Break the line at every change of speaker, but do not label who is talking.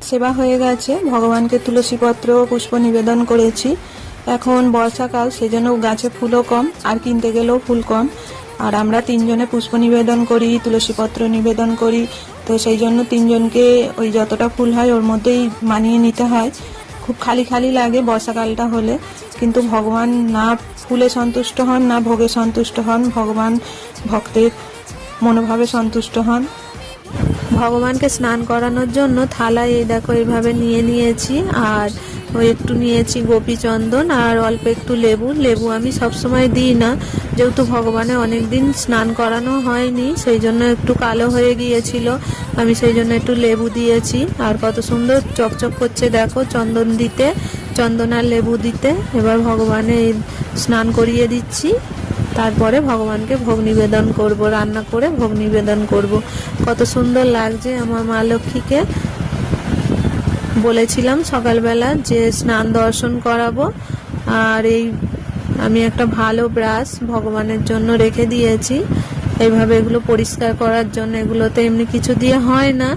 সেবা হয়ে গেছে, ভগবানকে তুলসীপত্র পুষ্প নিবেদন করেছি। এখন বর্ষাকাল, সেজন্য গাছে ফুলও কম, আর কিনতে গেলেও ফুল কম। আর আমরা তিনজনে পুষ্প নিবেদন করি, তুলসীপত্র নিবেদন করি, তো সেই জন্য তিনজনকে ওই যতটা ফুল হয় ওর মধ্যেই মানিয়ে নিতে হয়। খুব খালি খালি লাগে বর্ষাকালটা হলে, কিন্তু ভগবান না ফুলে সন্তুষ্ট হন না ভোগে সন্তুষ্ট হন, ভগবান ভক্তের মনোভাবে সন্তুষ্ট হন। ভগবানকে স্নান করানোর জন্য থালায় এই দেখো এইভাবে নিয়ে নিয়েছি, আর ওই একটু নিয়েছি গোপী চন্দন আর অল্প একটু লেবু আমি সবসময় দিই না, যেহেতু ভগবানের অনেক দিন স্নান করানো হয়নি, সেই জন্য একটু কালো হয়ে গিয়েছিল, আমি সেই জন্য একটু লেবু দিয়েছি। আর কত সুন্দর চকচক করছে দেখো চন্দন দিতে, চন্দন আর লেবু দিতে। এবার ভগবানের স্নান করিয়ে দিচ্ছি, তারপরে ভগবানকে ভোগ নিবেদন করব, রান্না করে ভোগ নিবেদন করব। কত সুন্দর লাগছে আমার মা লক্ষ্মীকে। বলেছিলাম সকালবেলা যে স্নান দর্শন করাবো, আর এই আমি একটা ভালো ব্রাশ ভগবানের জন্য রেখে দিয়েছি, এইভাবে এগুলো পরিষ্কার করার জন্য। এগুলোতে এমনি কিছু দিয়ে হয় না,